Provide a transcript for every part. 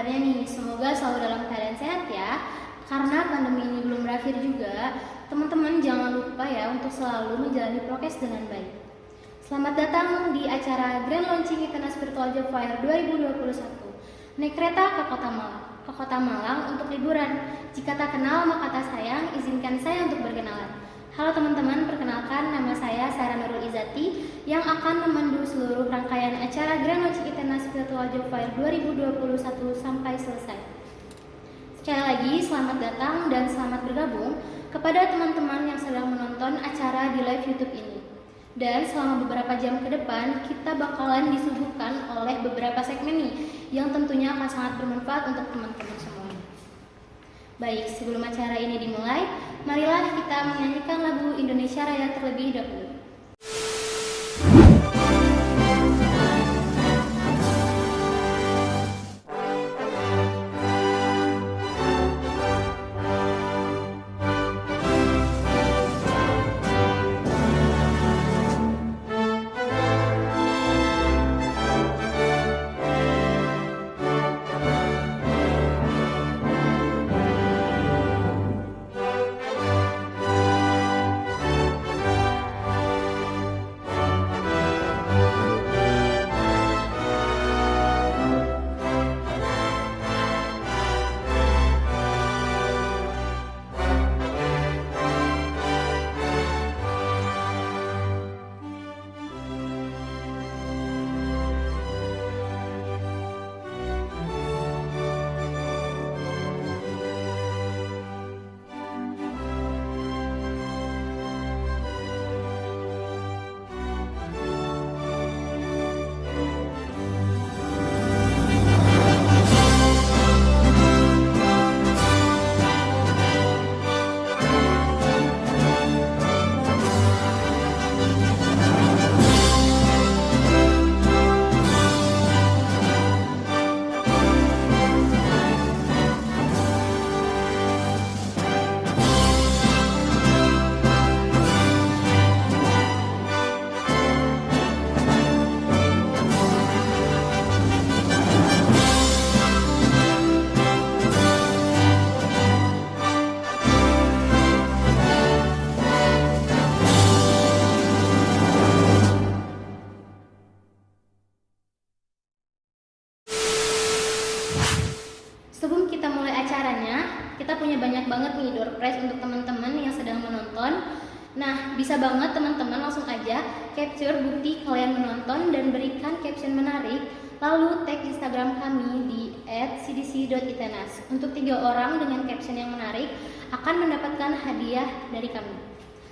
kabarnya nih? Semoga selalu dalam keadaan sehat ya. Karena pandemi ini belum berakhir juga, teman-teman jangan lupa ya untuk selalu menjalani prokes dengan baik. Selamat datang di acara Grand Launching Itenas Virtual Job Fair 2021. Naik kereta ke Kota Malang untuk liburan. Jika tak kenal maka tak sayang, izinkan saya untuk berkenalan. Halo teman-teman, perkenalkan nama saya Sarah Nurul Izati yang akan memandu seluruh rangkaian acara Grand Launching Itenas Virtual Job Fair 2021 sampai selesai. Sekali lagi, selamat datang dan selamat bergabung kepada teman-teman yang sedang menonton acara di live YouTube ini. Dan selama beberapa jam ke depan, kita bakalan disuguhkan oleh beberapa segmen nih yang tentunya akan sangat bermanfaat untuk teman-teman semua. Baik, sebelum acara ini dimulai, marilah kita menyanyikan lagu Indonesia Raya terlebih dahulu. Sebelum kita mulai acaranya, kita punya banyak banget nih door prize untuk teman-teman yang sedang menonton. Nah, bisa banget teman-teman langsung aja capture bukti kalian menonton dan berikan caption menarik, lalu tag Instagram kami di @cdc.itenas. Untuk 3 orang dengan caption yang menarik akan mendapatkan hadiah dari kami.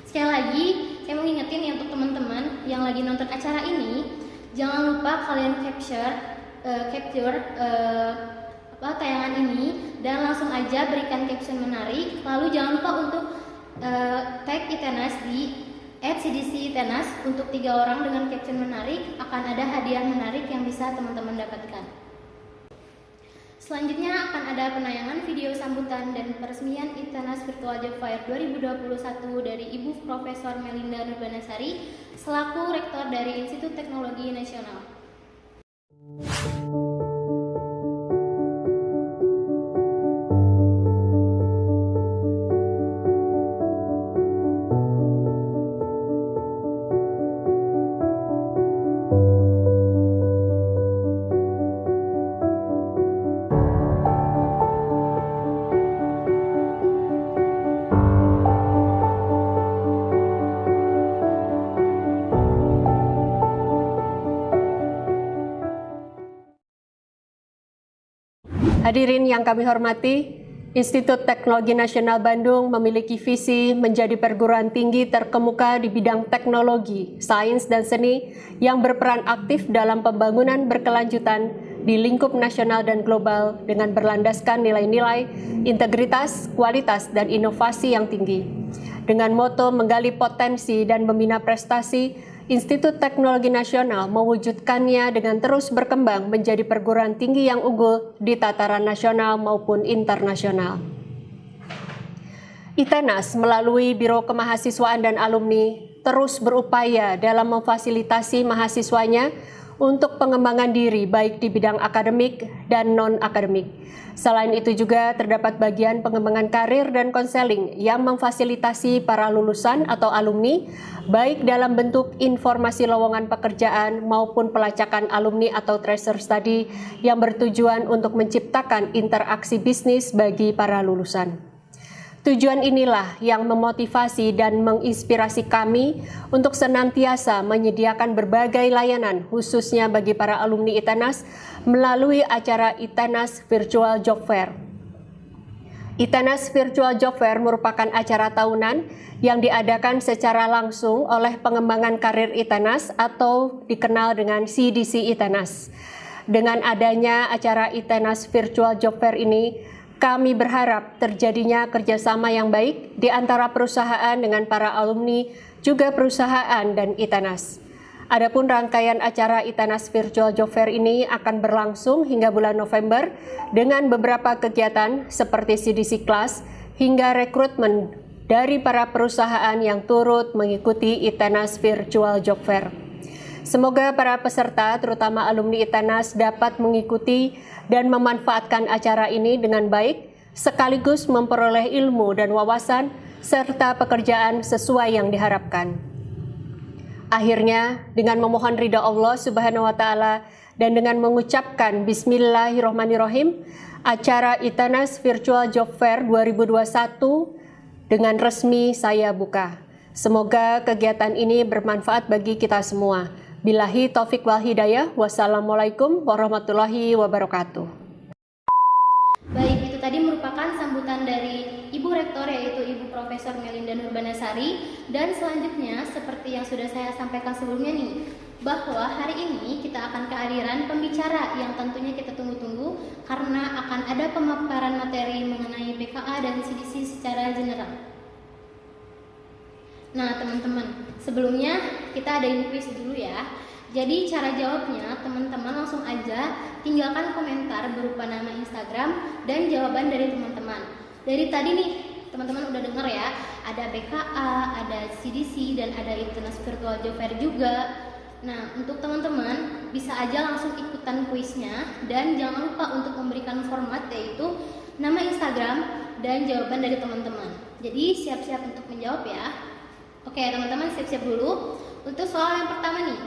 Sekali lagi, saya mau ngingetin ya untuk teman-teman yang lagi nonton acara ini, jangan lupa kalian capture tayangan ini dan langsung aja berikan caption menarik. Lalu jangan lupa untuk tag Itenas di @cdc.itenas. Untuk 3 orang dengan caption menarik akan ada hadiah menarik yang bisa teman-teman dapatkan. Selanjutnya akan ada penayangan video sambutan dan peresmian Itenas Virtual Job Fair 2021 dari Ibu Profesor Melinda Nurbanasari selaku Rektor dari Institut Teknologi Nasional. Hadirin yang kami hormati, Institut Teknologi Nasional Bandung memiliki visi menjadi perguruan tinggi terkemuka di bidang teknologi, sains, dan seni yang berperan aktif dalam pembangunan berkelanjutan di lingkup nasional dan global dengan berlandaskan nilai-nilai, integritas, kualitas, dan inovasi yang tinggi. Dengan moto menggali potensi dan membina prestasi, Institut Teknologi Nasional mewujudkannya dengan terus berkembang menjadi perguruan tinggi yang unggul di tataran nasional maupun internasional. Itenas melalui Biro Kemahasiswaan dan Alumni terus berupaya dalam memfasilitasi mahasiswanya untuk pengembangan diri baik di bidang akademik dan non-akademik. Selain itu juga terdapat bagian pengembangan karir dan konseling yang memfasilitasi para lulusan atau alumni baik dalam bentuk informasi lowongan pekerjaan maupun pelacakan alumni atau tracer study yang bertujuan untuk menciptakan interaksi bisnis bagi para lulusan. Tujuan inilah yang memotivasi dan menginspirasi kami untuk senantiasa menyediakan berbagai layanan khususnya bagi para alumni ITENAS melalui acara ITENAS Virtual Job Fair. ITENAS Virtual Job Fair merupakan acara tahunan yang diadakan secara langsung oleh pengembangan karir ITENAS atau dikenal dengan CDC ITENAS. Dengan adanya acara ITENAS Virtual Job Fair ini, kami berharap terjadinya kerjasama yang baik di antara perusahaan dengan para alumni, juga perusahaan dan ITENAS. Adapun rangkaian acara ITENAS Virtual Job Fair ini akan berlangsung hingga bulan November dengan beberapa kegiatan seperti CDC Class hingga rekrutmen dari para perusahaan yang turut mengikuti ITENAS Virtual Job Fair. Semoga para peserta, terutama alumni ITENAS, dapat mengikuti dan memanfaatkan acara ini dengan baik, sekaligus memperoleh ilmu dan wawasan, serta pekerjaan sesuai yang diharapkan. Akhirnya, dengan memohon ridha Allah Subhanahu wa Ta'ala dan dengan mengucapkan Bismillahirrahmanirrahim, acara ITENAS Virtual Job Fair 2021 dengan resmi saya buka. Semoga kegiatan ini bermanfaat bagi kita semua. Billahi taufik wal hidayah. Wassalamualaikum warahmatullahi wabarakatuh. Baik, itu tadi merupakan sambutan dari Ibu Rektor yaitu Ibu Profesor Melinda Nurbanasari. Dan selanjutnya seperti yang sudah saya sampaikan sebelumnya nih, bahwa hari ini kita akan kehadiran pembicara yang tentunya kita tunggu-tunggu karena akan ada pemaparan materi mengenai PKA dan CDC secara general. Nah teman-teman, sebelumnya kita adain kuis dulu ya. Jadi cara jawabnya teman-teman langsung aja tinggalkan komentar berupa nama Instagram dan jawaban dari teman-teman. Dari tadi nih teman-teman udah dengar ya, ada BKA, ada CDC, dan ada ITENAS Virtual Job Fair juga. Nah untuk teman-teman bisa aja langsung ikutan kuisnya dan jangan lupa untuk memberikan format yaitu nama Instagram dan jawaban dari teman-teman. Jadi siap-siap untuk menjawab ya. Oke teman-teman, siap-siap dulu. Untuk soal yang pertama nih,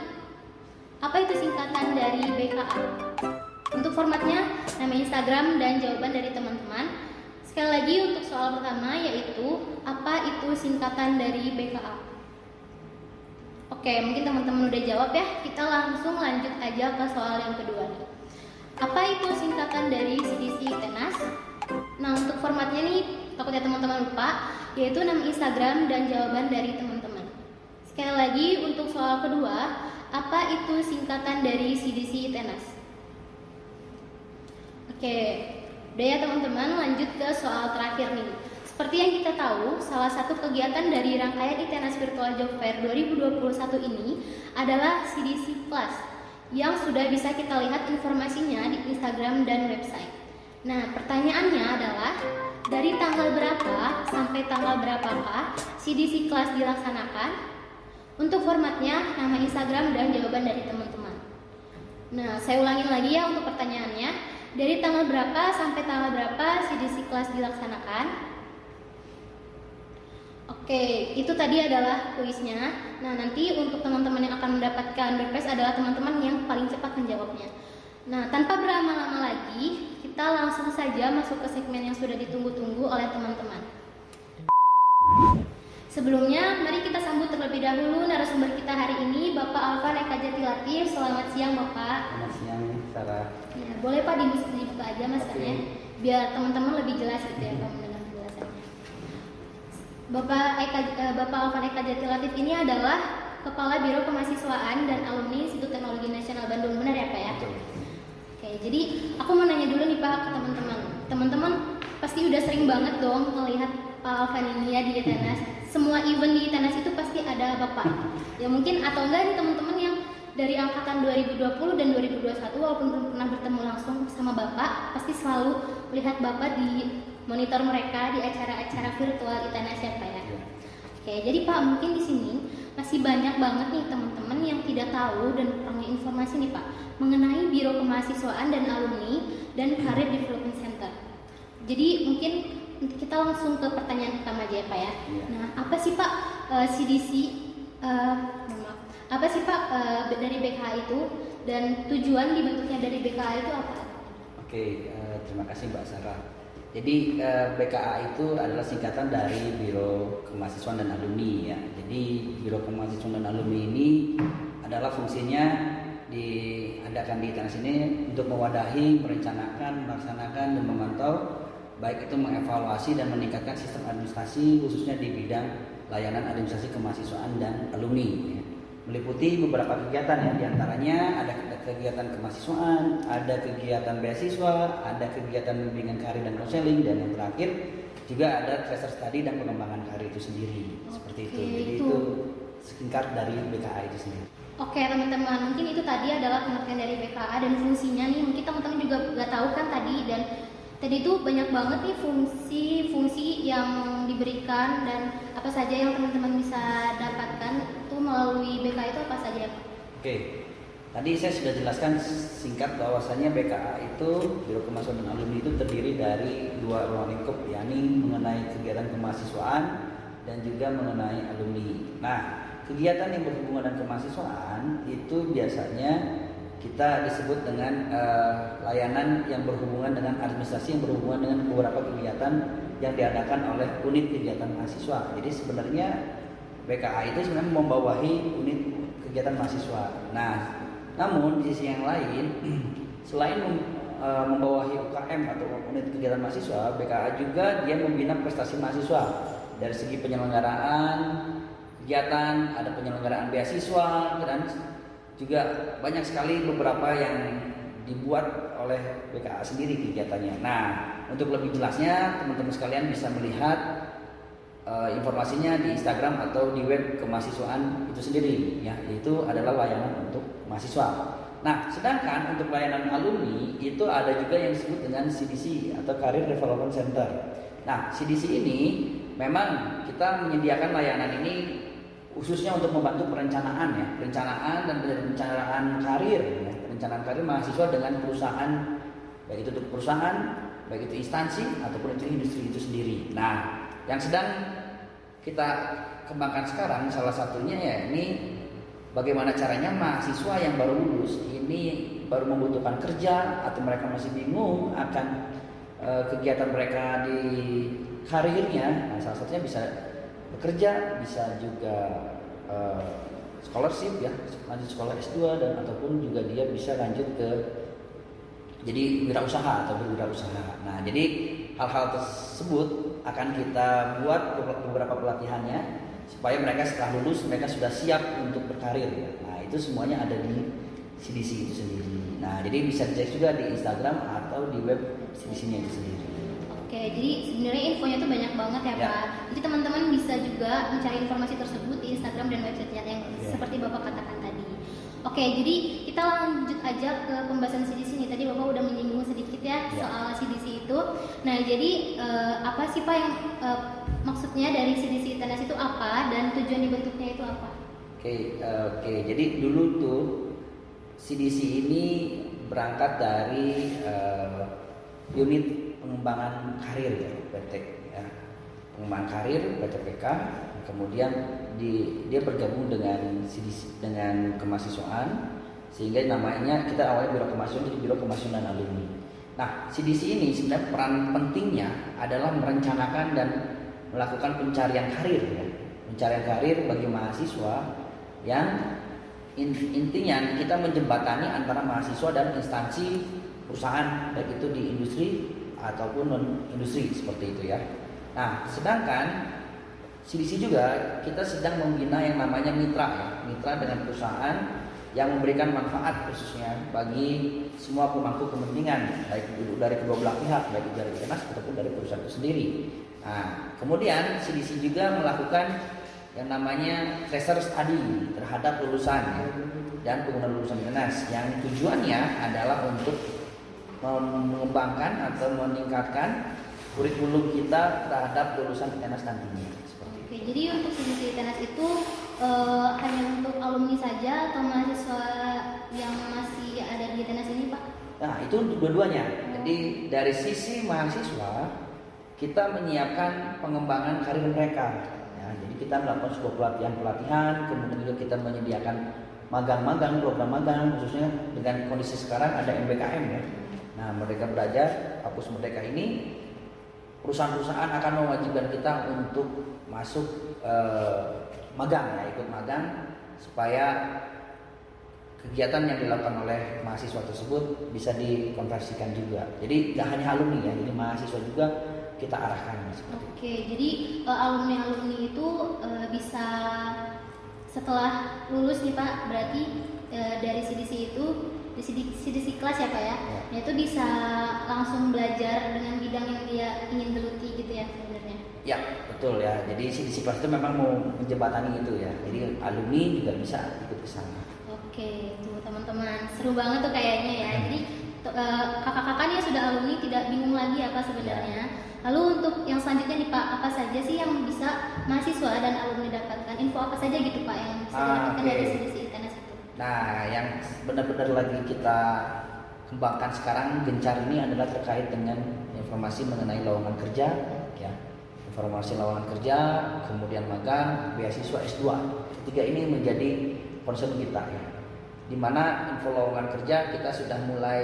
apa itu singkatan dari BKA? Untuk formatnya, nama Instagram dan jawaban dari teman-teman. Sekali lagi untuk soal pertama yaitu, apa itu singkatan dari BKA? Oke, mungkin teman-teman udah jawab ya. Kita langsung lanjut aja ke soal yang kedua nih. Apa itu singkatan dari CDC ITENAS? Nah untuk formatnya nih, takutnya teman-teman lupa, yaitu nama Instagram dan jawaban dari teman-teman. Sekali lagi untuk soal kedua, apa itu singkatan dari CDC ITENAS? Oke, udah ya teman-teman, lanjut ke soal terakhir nih. Seperti yang kita tahu, salah satu kegiatan dari rangkaian ITENAS Virtual Job Fair 2021 ini adalah CDC Class yang sudah bisa kita lihat informasinya di Instagram dan website. Nah, pertanyaannya adalah dari tanggal berapa sampai tanggal berapakah CDC Class dilaksanakan? Untuk formatnya, nama Instagram dan jawaban dari teman-teman. Nah, saya ulangin lagi ya untuk pertanyaannya. Dari tanggal berapa sampai tanggal berapa CDC Class dilaksanakan? Oke, itu tadi adalah kuisnya. Nah, nanti untuk teman-teman yang akan mendapatkan door prize adalah teman-teman yang paling cepat menjawabnya. Nah, tanpa berlama-lama lagi, kita langsung saja masuk ke segmen yang sudah ditunggu-tunggu oleh teman-teman. Sebelumnya, mari kita sambut terlebih dahulu narasumber kita hari ini, Bapak Alvan Eka Jati Latif. Selamat siang, Bapak. Selamat siang, Sarah. Ya, boleh Pak dibuka aja maskernya, biar teman-teman lebih jelas gitu ya, Pak, mendengar penjelasannya. Bapak Alvan Eka Jati Latif ini adalah Kepala Biro Kemahasiswaan dan Alumni Institut Teknologi Nasional Bandung, benar ya Pak ya? Betul. Oke, jadi aku mau nanya dulu nih Pak ke teman-teman. Teman-teman pasti udah sering banget dong melihat Pak Alvan ini ya di ITENAS. Semua event di ITENAS itu pasti ada Bapak. Ya mungkin atau enggak nih teman-teman yang dari angkatan 2020 dan 2021 walaupun belum pernah bertemu langsung sama Bapak, pasti selalu melihat Bapak di monitor mereka di acara-acara virtual ITENAS ya Pak ya. Oke, jadi Pak mungkin di sini masih banyak banget nih teman-teman yang tidak tahu dan kurang informasi nih Pak mengenai Biro Kemahasiswaan dan Alumni dan Career Development Center. Jadi mungkin kita langsung ke pertanyaan pertama aja ya Pak ya. Nah, apa sih Pak CDC? Apa sih Pak dari BKA itu dan tujuan dibentuknya dari BKA itu apa? Oke, terima kasih Mbak Sarah. Jadi BKA itu adalah singkatan dari Biro Kemahasiswaan dan Alumni ya. Jadi Biro Kemahasiswaan dan Alumni ini adalah fungsinya diadakan di tanah sini untuk mewadahi, merencanakan, melaksanakan dan memantau, baik itu mengevaluasi dan meningkatkan sistem administrasi khususnya di bidang layanan administrasi kemahasiswaan dan alumni ya. Meliputi beberapa kegiatan ya, diantaranya ada kegiatan kemahasiswaan, ada kegiatan beasiswa, ada kegiatan bimbingan karir dan konseling, dan yang terakhir juga ada tracer study dan pengembangan karir itu sendiri. Seperti itu. Jadi itu singkat dari BKA itu sendiri. Oke teman-teman, mungkin itu tadi adalah pengertian dari BKA dan fungsinya nih. Mungkin teman-teman juga nggak tahu kan tadi, dan tadi itu banyak banget nih fungsi-fungsi yang diberikan dan apa saja yang teman-teman bisa dapatkan itu melalui BKA itu apa saja ya Pak? Oke, tadi saya sudah jelaskan singkat bahwasanya BKA itu Biro Kemahasiswaan dan Alumni itu terdiri dari dua ruang lingkup, yakni mengenai kegiatan kemahasiswaan dan juga mengenai alumni. Nah, kegiatan yang berhubungan dengan kemahasiswaan itu biasanya kita disebut dengan layanan yang berhubungan dengan administrasi yang berhubungan dengan beberapa kegiatan yang diadakan oleh unit kegiatan mahasiswa. Jadi sebenarnya BKA itu sebenarnya membawahi unit kegiatan mahasiswa. Nah, namun di sisi yang lain, selain membawahi UKM atau unit kegiatan mahasiswa, BKA juga dia membina prestasi mahasiswa dari segi penyelenggaraan kegiatan, ada penyelenggaraan beasiswa dan juga banyak sekali beberapa yang dibuat oleh BKA sendiri kegiatannya. Nah, untuk lebih jelasnya teman-teman sekalian bisa melihat informasinya di Instagram atau di web kemahasiswaan itu sendiri ya, itu adalah layanan untuk mahasiswa. Nah, sedangkan untuk layanan alumni itu ada juga yang disebut dengan CDC atau Career Development Center. Nah, CDC ini memang kita menyediakan layanan ini khususnya untuk membantu perencanaan ya, perencanaan dan perencanaan karir ya, perencanaan karir mahasiswa dengan perusahaan, baik itu untuk perusahaan, baik itu instansi ataupun itu industri itu sendiri. Nah, yang sedang kita kembangkan sekarang salah satunya ya ini bagaimana caranya mahasiswa yang baru lulus ini baru membutuhkan kerja atau mereka masih bingung akan kegiatan mereka di karirnya. Nah, salah satunya bisa bekerja, bisa juga scholarship ya, lanjut sekolah S2 dan ataupun juga dia bisa lanjut ke jadi wirausaha atau berwirausaha. Nah, jadi hal-hal tersebut akan kita buat beberapa pelatihannya supaya mereka setelah lulus mereka sudah siap untuk berkarir ya. Nah, itu semuanya ada di CDC itu sendiri. Nah, jadi bisa dicek juga di Instagram atau di web CDC-nya itu sendiri. Oke, jadi sebenarnya infonya tuh banyak banget ya Pak. Jadi teman-teman bisa juga mencari informasi tersebut di Instagram dan website yang seperti Bapak katakan tadi. Oke, jadi kita lanjut aja ke pembahasan CDC ini. Tadi Bapak udah menyinggung sedikit ya soal CDC itu. Nah, jadi apa sih Pak yang maksudnya dari CDC ITNS itu apa dan tujuan dibentuknya itu apa? Oke. Jadi dulu tuh CDC ini berangkat dari unit pengembangan karir ya, PT ya. Pengembangan karir PTPK, kemudian dia bergabung dengan CDC, dengan kemahasiswaan, sehingga namanya kita awalnya Biro Kemahasiswaan jadi Biro Kemahasiswaan dan Alumni. Nah, CDC ini sebenarnya peran pentingnya adalah merencanakan dan melakukan pencarian karir ya. Pencarian karir bagi mahasiswa yang intinya kita menjembatani antara mahasiswa dan instansi perusahaan, baik itu di industri ataupun non industri seperti itu ya. Nah, sedangkan CDC juga kita sedang membina yang namanya mitra ya, mitra dengan perusahaan yang memberikan manfaat khususnya bagi semua pemangku kepentingan baik dari kedua belah pihak, baik dari ITNS ataupun dari perusahaan itu sendiri. Nah, kemudian CDC juga melakukan yang namanya tracer study terhadap lulusan ya, dan pengguna lulusan ITNS yang tujuannya adalah untuk mengembangkan atau meningkatkan kurikulum kita terhadap lulusan ITNS nantinya. Oke, jadi untuk CDC ITNS itu hanya untuk alumni saja atau mahasiswa yang masih ada di ITENAS ini, Pak? Nah, itu untuk dua-duanya. Jadi dari sisi mahasiswa kita menyiapkan pengembangan karir mereka. Ya, jadi kita melakukan sebuah pelatihan, kemudian juga kita menyediakan magang-magang, program magang, khususnya dengan kondisi sekarang ada MBKM ya. Nah, Merdeka Belajar, Kampus Merdeka ini perusahaan-perusahaan akan mewajibkan kita untuk masuk magang ya, ikut magang supaya kegiatan yang dilakukan oleh mahasiswa tersebut bisa dikonversikan juga. Jadi nggak hanya alumni ya, jadi mahasiswa juga kita arahkan. Oke, jadi alumni-alumni itu bisa setelah lulus nih Pak, berarti dari CDC itu di CDC kelas ya Pak ya, itu bisa langsung belajar dengan bidang yang dia ingin geluti gitu ya sebenarnya. Ya betul ya, jadi CDC kelas itu memang mau menjembatani itu ya, jadi alumni juga bisa ikut ke sana. Oke, tuh teman-teman seru banget tuh kayaknya ya. Jadi kakak-kakak yang sudah alumni tidak bingung lagi apa sebenarnya. Lalu untuk yang selanjutnya nih Pak, apa saja sih yang bisa mahasiswa dan alumni dapatkan? Info apa saja gitu Pak yang bisa didapatkan dari CDC ITENAS itu? Nah, yang benar-benar lagi kita kembangkan sekarang gencar ini adalah terkait dengan informasi mengenai lowongan kerja, ya, informasi lowongan kerja, kemudian magang, beasiswa S2. Ketiga ini menjadi concern kita, ya. Di mana info lowongan kerja kita sudah mulai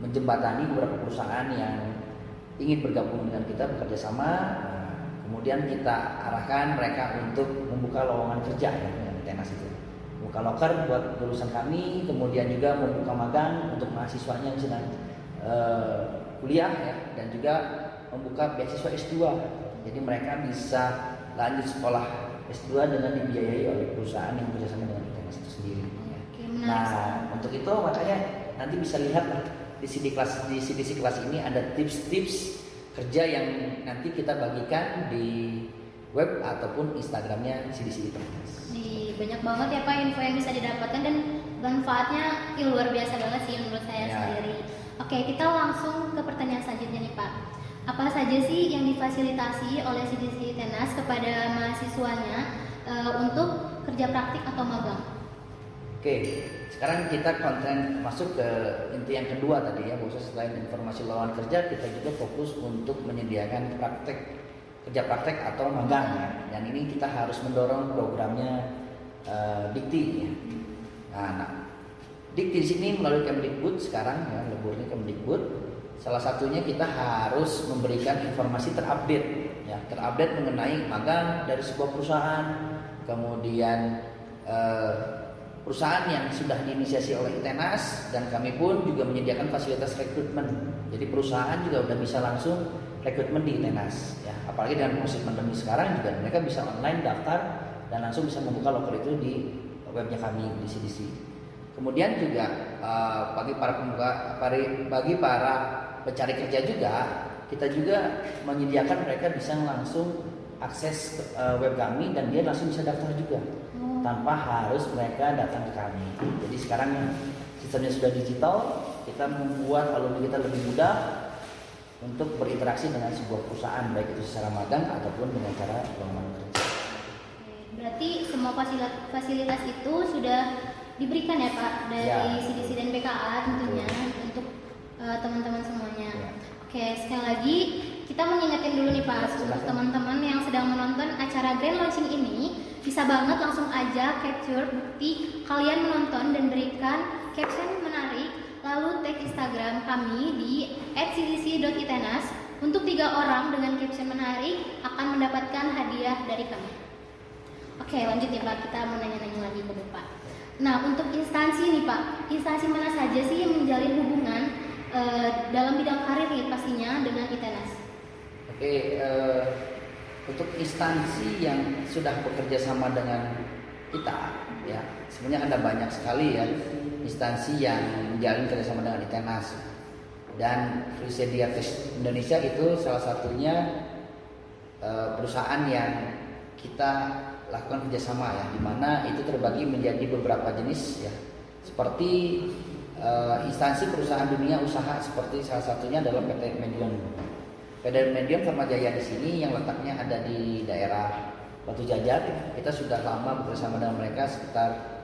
menjembatani beberapa perusahaan yang ingin bergabung dengan kita bekerja sama. Kemudian kita arahkan mereka untuk membuka lowongan kerja ya, dengan ITENAS itu. Buka loker buat lulusan kami, kemudian juga membuka magang untuk mahasiswanya yang sedang kuliah ya, dan juga membuka beasiswa S2. Jadi mereka bisa lanjut sekolah S2 dengan dibiayai oleh perusahaan yang bekerjasama dengan ITENAS itu sendiri. Oke, Nah, untuk itu makanya nanti bisa lihat lah di CDC kelas ini ada tips-tips kerja yang nanti kita bagikan di web ataupun Instagramnya CDC ITENAS. Banyak banget ya Pak info yang bisa didapatkan dan manfaatnya luar biasa banget sih menurut saya sendiri. Oke, kita langsung ke pertanyaan selanjutnya nih Pak. Apa saja sih yang difasilitasi oleh CDC ITENAS kepada mahasiswanya untuk kerja praktik atau magang? Oke, sekarang kita konten masuk ke inti yang kedua tadi ya, khusus selain informasi lowongan kerja, kita juga fokus untuk menyediakan kerja praktek atau magang ya. Dan ini kita harus mendorong programnya Dikti ya. Nah, Dikti di sini melalui Kemdikbud sekarang ya, leburnya Kemdikbud. Salah satunya kita harus memberikan informasi terupdate ya, terupdate mengenai magang dari sebuah perusahaan, kemudian perusahaan yang sudah diinisiasi oleh ITENAS, dan kami pun juga menyediakan fasilitas rekrutmen. Jadi perusahaan juga udah bisa langsung rekrutmen di ITENAS ya. Apalagi dengan kondisi pandemi sekarang juga mereka bisa online daftar dan langsung bisa membuka loker itu di webnya kami di CDC. Kemudian juga bagi para pencari kerja juga, kita juga menyediakan mereka bisa langsung akses web kami dan dia langsung bisa daftar juga tanpa harus mereka datang ke kami. Jadi sekarang sistemnya sudah digital, kita membuat alumni kita lebih mudah untuk berinteraksi dengan sebuah perusahaan, baik itu secara magang ataupun dengan cara lowongan kerja. Berarti semua fasilitas itu sudah diberikan ya Pak dari CDC dan BKA tentunya untuk teman-teman semuanya. Oke, sekali lagi kita mengingatkan dulu nih Pak, untuk teman-teman yang sedang menonton acara Grand Launching ini, bisa banget langsung aja capture bukti kalian menonton dan berikan caption menarik, lalu tag Instagram kami di @cdc.itenas. Untuk 3 orang dengan caption menarik akan mendapatkan hadiah dari kami. Oke, lanjut ya Pak, kita mau nanya-nanya lagi ke Bapak. Nah, untuk instansi nih Pak, instansi mana saja sih yang menjalin hubungan dalam bidang karir nih pastinya dengan ITENAS? Oke, untuk instansi yang sudah bekerja sama dengan kita, ya sebenarnya ada banyak sekali ya instansi yang menjalin kerjasama dengan ITENAS. Dan Frisedia Indonesia itu salah satunya perusahaan yang kita lakukan kerjasama ya, di mana itu terbagi menjadi beberapa jenis ya, seperti instansi perusahaan dunia usaha, seperti salah satunya adalah PT Medion. PT Medion Farmajaya di sini yang letaknya ada di daerah Batu Jajar. Kita sudah lama bekerjasama dengan mereka sekitar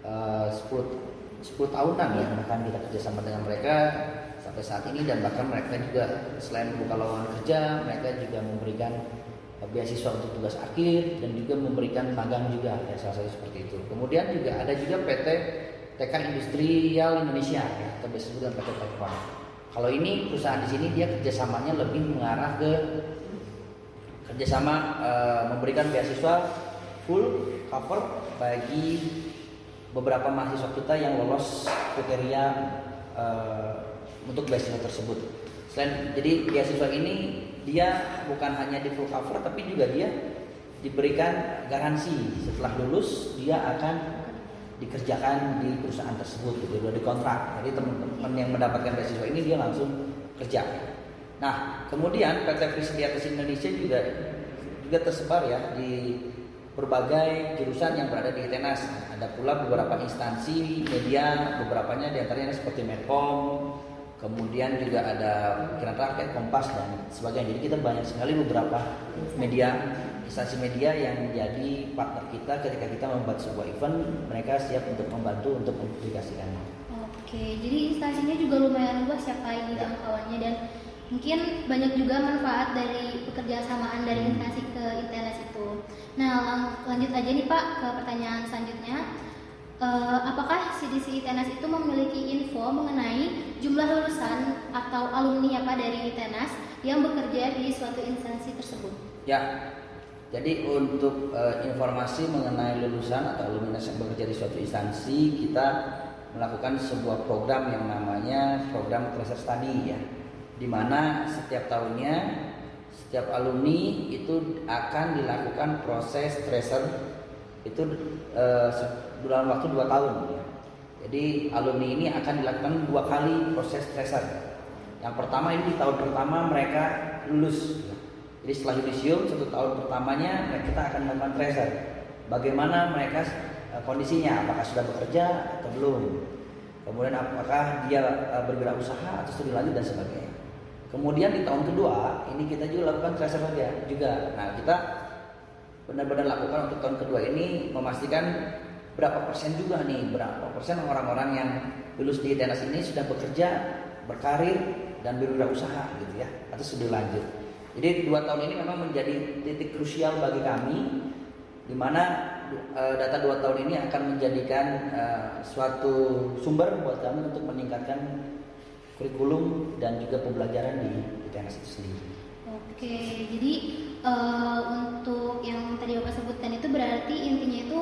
10 tahunan ya, bahkan kita kerjasama dengan mereka sampai saat ini, dan bahkan mereka juga selain membuka lowongan kerja, mereka juga memberikan beasiswa untuk tugas akhir dan juga memberikan magang juga ya, salah satu seperti itu. Kemudian juga ada juga PT TK Industrial Indonesia ya, atau biasa disebut PT TEKPA. Kalau ini perusahaan di sini dia kerjasamanya lebih mengarah ke kerjasama memberikan beasiswa full cover bagi beberapa mahasiswa kita yang lolos kriteria untuk beasiswa tersebut. Jadi beasiswa ini dia bukan hanya di full cover, tapi juga dia diberikan garansi setelah lulus dia akan dikerjakan di perusahaan tersebut, gitu, udah dikontrak. Jadi teman-teman yang mendapatkan beasiswa ini dia langsung kerja. Nah, kemudian PT Fisilitas Indonesia juga tersebar ya di berbagai jurusan yang berada di ITENAS. Ada pula beberapa instansi media, beberapanya diantaranya seperti Medcom, kemudian juga ada Pikiran Rakyat, Kompas dan sebagainya. Jadi kita banyak sekali beberapa media, instansi media yang menjadi partner kita ketika kita membuat sebuah event. Mereka siap untuk membantu untuk mempublikasikannya. Oke, jadi instansinya juga lumayan luas ya Pak ini jangkauannya, dan mungkin banyak juga manfaat dari pekerjasamaan dari instansi ke ITENAS itu. Nah, lanjut aja nih Pak ke pertanyaan selanjutnya. Apakah CDC ITENAS itu memiliki info mengenai jumlah lulusan atau alumni ya Pak dari ITENAS yang bekerja di suatu instansi tersebut? Ya, jadi untuk informasi mengenai lulusan atau alumni yang bekerja di suatu instansi, kita melakukan sebuah program yang namanya program tracer study ya, di mana setiap tahunnya setiap alumni itu akan dilakukan proses tracer itu dalam waktu 2 tahun ya. Jadi alumni ini akan dilakukan 2 kali proses tracer. Yang pertama ini di tahun pertama mereka lulus ya. Jadi setelah yudisium 1 tahun pertamanya kita akan melakukan tracer. Bagaimana mereka kondisinya, apakah sudah bekerja atau belum, kemudian apakah dia berwirausaha atau studi lanjut dan sebagainya. Kemudian di tahun kedua ini kita juga lakukan tracer juga. Nah, kita benar-benar lakukan untuk tahun kedua ini memastikan berapa persen juga nih, berapa persen orang-orang yang lulus di ITENAS ini sudah bekerja, berkarir dan berwirausaha gitu ya, atau studi lanjut. Jadi 2 tahun ini memang menjadi titik krusial bagi kami, di mana data 2 tahun ini akan menjadikan suatu sumber buat kami untuk meningkatkan kurikulum dan juga pembelajaran di ITENAS itu sendiri. Oke, jadi untuk yang tadi Bapak sebutkan itu berarti intinya itu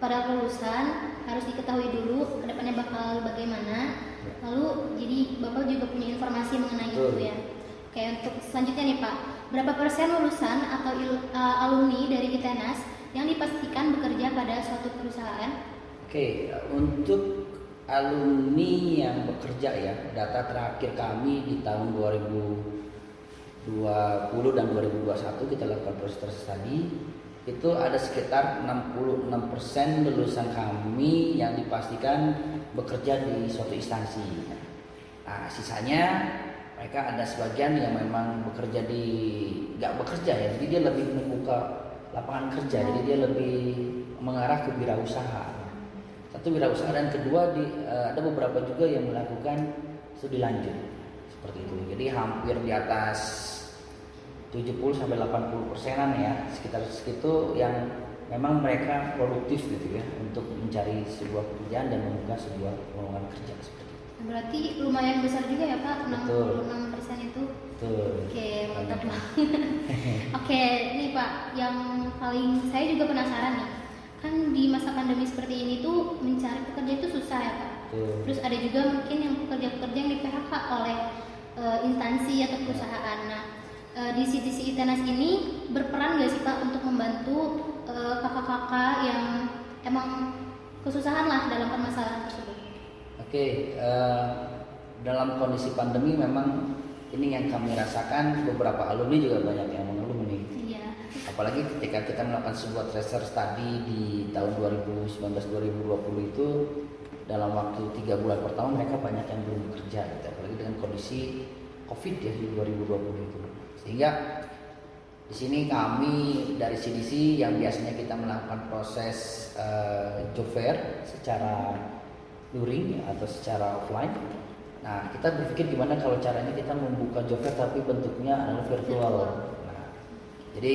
para lulusan harus diketahui dulu kedepannya bakal bagaimana, lalu jadi Bapak juga punya informasi mengenai itu ya. Oke, untuk selanjutnya nih Pak, berapa persen lulusan atau alumni dari ITENAS yang dipastikan bekerja pada suatu perusahaan? Oke, untuk alumni yang bekerja ya, data terakhir kami di tahun 2020 dan 2021 kita lakukan proses study, itu ada sekitar 66% lulusan kami yang dipastikan bekerja di suatu instansi. Nah, sisanya mereka ada sebagian yang memang bekerja nggak bekerja ya, jadi dia lebih membuka lapangan kerja, jadi dia lebih mengarah ke wirausaha. Satu wirausaha, dan kedua ada beberapa juga yang melakukan studi lanjut seperti itu. Jadi hampir di atas 70-80%-an ya, sekitar segitu yang memang mereka produktif gitu ya untuk mencari sebuah pekerjaan dan membuka sebuah lowongan kerja seperti itu. Berarti lumayan besar juga ya Pak, 66% itu. Betul. Oke, mantap banget. Oke, nih Pak, yang paling saya juga penasaran nih. Kan di masa pandemi seperti ini tuh mencari pekerja itu susah ya Pak. Terus ada juga mungkin yang pekerja-pekerja yang di PHK oleh instansi atau perusahaan. Nah, di CDC ITENAS ini berperan nggak sih Pak untuk membantu kakak-kakak yang emang kesusahan lah dalam permasalahan tersebut? Oke, dalam kondisi pandemi memang ini yang kami rasakan, beberapa alumni juga banyak yang mengeluh nih. Iya. Apalagi ketika kita melakukan sebuah tracer study di tahun 2019-2020 itu, dalam waktu 3 bulan pertama mereka banyak yang belum bekerja gitu. Apalagi dengan kondisi COVID ya di 2020 itu. Sehingga Di sini kami dari CDC yang biasanya kita melakukan proses job fair secara luring atau secara offline. Nah, kita berpikir gimana kalau caranya kita membuka job fair tapi bentuknya adalah virtual. Nah, jadi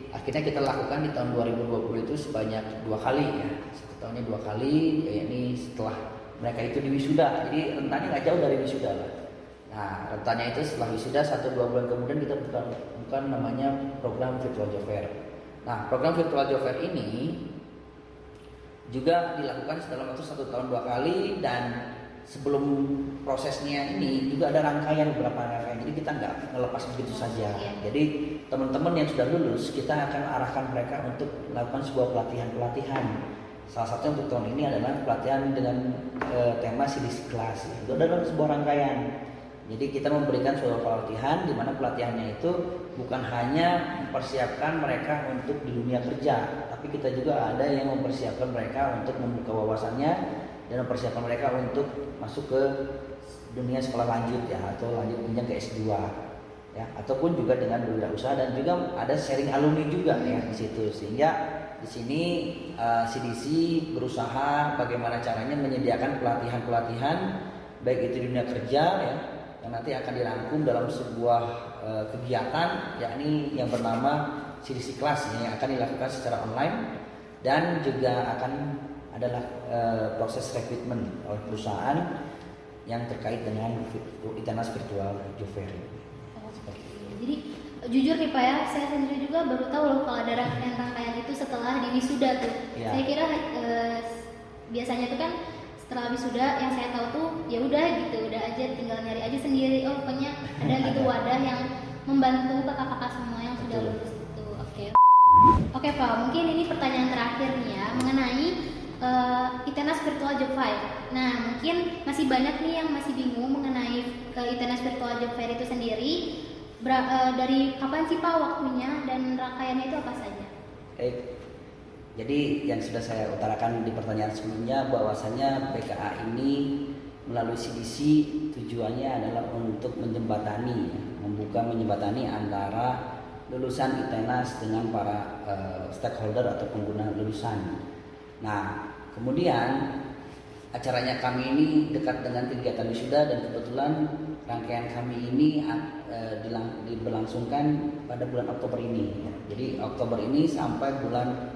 akhirnya kita lakukan di tahun 2020 itu sebanyak 2 kali ya. Satu tahunnya 2 kali, yakni setelah mereka itu di wisuda. Jadi rentannya nggak jauh dari wisuda lah. Nah, rentannya itu setelah wisuda 1-2 bulan kemudian kita bukan namanya program virtual job fair. Nah, program virtual job fair ini juga dilakukan dalam waktu 1 tahun 2 kali, dan sebelum prosesnya ini juga ada rangkaian, beberapa rangkaian. Jadi kita nggak ngelepas begitu saja. Jadi teman-teman yang sudah lulus kita akan arahkan mereka untuk melakukan sebuah pelatihan. Salah satunya untuk tahun ini adalah pelatihan dengan tema CDC Class. Itu adalah sebuah rangkaian. Jadi kita memberikan sebuah pelatihan di mana pelatihannya itu bukan hanya mempersiapkan mereka untuk di dunia kerja, tapi kita juga ada yang mempersiapkan mereka untuk membuka wawasannya dan mempersiapkan mereka untuk masuk ke dunia sekolah lanjut ya, atau lanjut jenjang ke S2 ya, ataupun juga dengan berwirausaha, dan juga ada sharing alumni juga ya di situ. Sehingga di sini CDC berusaha bagaimana caranya menyediakan pelatihan-pelatihan baik itu di dunia kerja ya, yang nanti akan dirangkum dalam sebuah kegiatan, yakni yang bernama CDC Class yang akan dilakukan secara online, dan juga akan adalah proses rekrutmen oleh perusahaan yang terkait dengan Itenas Virtual Job Fair. Jadi jujur nih Pak ya, saya sendiri juga baru tahu loh kalau ada rangkaian itu setelah di wisuda tuh. Ya. Saya kira biasanya tuh kan setelah wisuda yang saya tahu tuh ya udah gitu, udah aja tinggal nyari aja sendiri. Oh pokoknya ada gitu wadah yang membantu kakak-kakak semua yang sudah lulus itu. Oke Pak, mungkin ini pertanyaan terakhir nih ya mengenai Itenas Virtual Job Fair. Nah mungkin masih banyak nih yang masih bingung mengenai Itenas Virtual Job Fair itu sendiri. Dari kapan sih Pak waktunya dan rangkaiannya itu apa saja? Jadi yang sudah saya utarakan di pertanyaan sebelumnya, bahwasanya BKA ini melalui CDC tujuannya adalah untuk menjembatani antara lulusan Itenas dengan para stakeholder atau pengguna lulusan. Nah, kemudian acaranya kami ini dekat dengan kegiatan wisuda, dan kebetulan rangkaian kami ini diberlangsungkan pada bulan Oktober ini. Jadi Oktober ini sampai bulan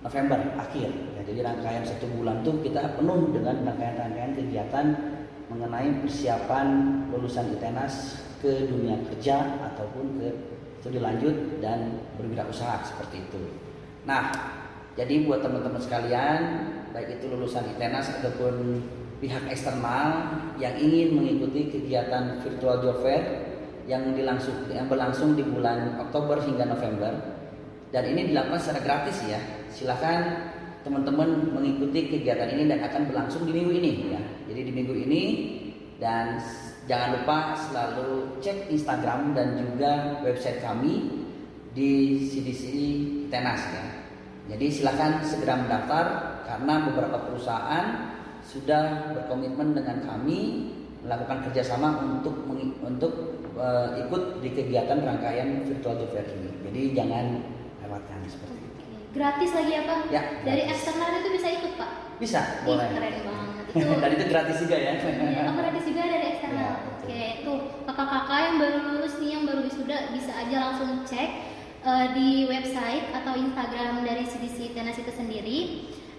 November akhir. Ya, jadi rangkaian 1 bulan tuh kita penuh dengan rangkaian-rangkaian kegiatan mengenai persiapan lulusan Itenas ke dunia kerja ataupun ke studi lanjut dan berwirausaha seperti itu. Nah, jadi buat teman-teman sekalian, baik itu lulusan Itenas ataupun pihak eksternal yang ingin mengikuti kegiatan virtual job fair yang berlangsung di bulan Oktober hingga November, dan ini dilakukan secara gratis ya. Silakan teman-teman mengikuti kegiatan ini dan akan berlangsung di minggu ini ya. Jadi di minggu ini, dan jangan lupa selalu cek Instagram dan juga website kami di CDC Itenas ya. Jadi silakan segera mendaftar karena beberapa perusahaan sudah berkomitmen dengan kami melakukan kerjasama untuk ikut di kegiatan rangkaian virtual job fair ini. Jadi jangan lewatkan seperti itu. Gratis lagi ya Pak? Ya. Dari eksternal itu bisa ikut Pak? Bisa, boleh. Keren banget itu. Dan itu gratis juga ya? Ya, gratis juga dari eksternal. Ya, oke, tuh kakak-kakak yang baru lulus nih, yang baru wisuda bisa aja langsung cek di website atau Instagram dari CDC Itenas itu sendiri.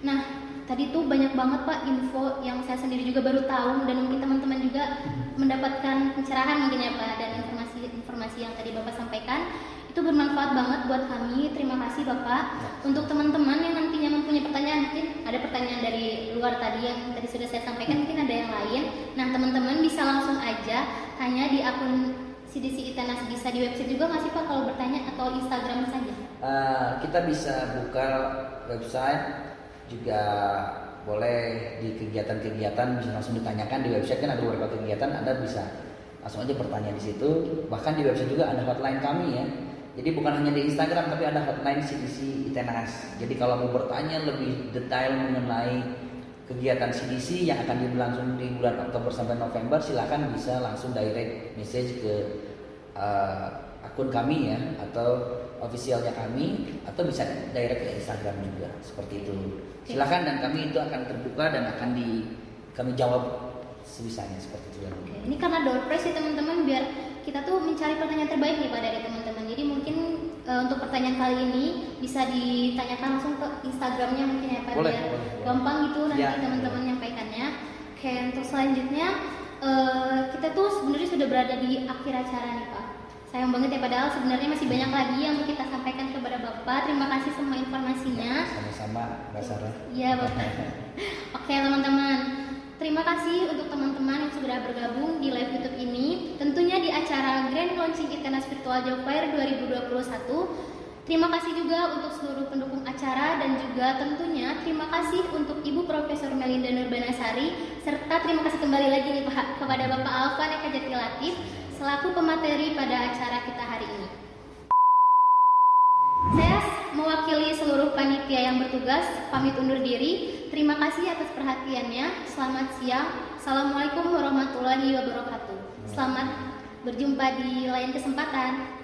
Nah, tadi tuh banyak banget Pak info yang saya sendiri juga baru tahu, dan mungkin teman-teman juga mendapatkan pencerahan mungkin ya Pak, dan informasi yang tadi Bapak sampaikan itu bermanfaat banget buat kami. Terima kasih Bapak. Untuk teman-teman yang nantinya mempunyai pertanyaan, mungkin ada pertanyaan dari luar tadi yang tadi sudah saya sampaikan, mungkin ada yang lain. Nah teman-teman bisa langsung aja tanya di akun CDC Itenas, bisa di website juga nggak sih Pak kalau bertanya, atau Instagram saja? Kita bisa buka website juga, boleh di kegiatan-kegiatan bisa langsung ditanyakan di website, kan ada beberapa kegiatan, Anda bisa langsung aja bertanya di situ. Bahkan di website juga ada hotline kami ya. Jadi bukan hanya di Instagram, tapi ada hotline CDC Itenas. Jadi kalau mau bertanya lebih detail mengenai kegiatan CDC yang akan berlangsung di bulan Oktober sampai November, silakan bisa langsung direct message ke akun kami ya, atau officialnya kami, atau bisa direct ke Instagram juga, seperti itu. Silakan, dan kami itu akan terbuka dan akan kami jawab sebisanya, seperti itu. Oke, ini karena door prize ya teman-teman, biar kita tuh mencari pertanyaan terbaik nih Pak dari teman-teman. Jadi mungkin untuk pertanyaan kali ini bisa ditanyakan langsung ke Instagramnya mungkin ya Pak, Boleh, biar boleh. gampang gitu nanti Ya, teman-teman nyampaikannya. Oke, untuk selanjutnya kita tuh sebenarnya sudah berada di akhir acara nih Pak. Sayang banget ya, padahal sebenarnya masih banyak lagi yang mau kita sampaikan kepada Bapak. Terima kasih semua informasinya. Sama-sama, Mbak Sarah. Iya Bapak. Oke teman-teman, terima kasih untuk teman-teman yang sudah bergabung di live YouTube ini. Tentunya di acara Grand Launching Itenas Virtual Job Fair 2021. Terima kasih juga untuk seluruh pendukung acara, dan juga tentunya terima kasih untuk Ibu Profesor Melinda Nurbanasari, serta terima kasih kembali lagi nih Pak kepada Bapak Alvan Eka Jati Latif selaku pemateri pada acara kita hari ini. Saya mewakili seluruh panitia yang bertugas pamit undur diri. Terima kasih atas perhatiannya. Selamat siang. Assalamualaikum warahmatullahi wabarakatuh. Selamat berjumpa di lain kesempatan.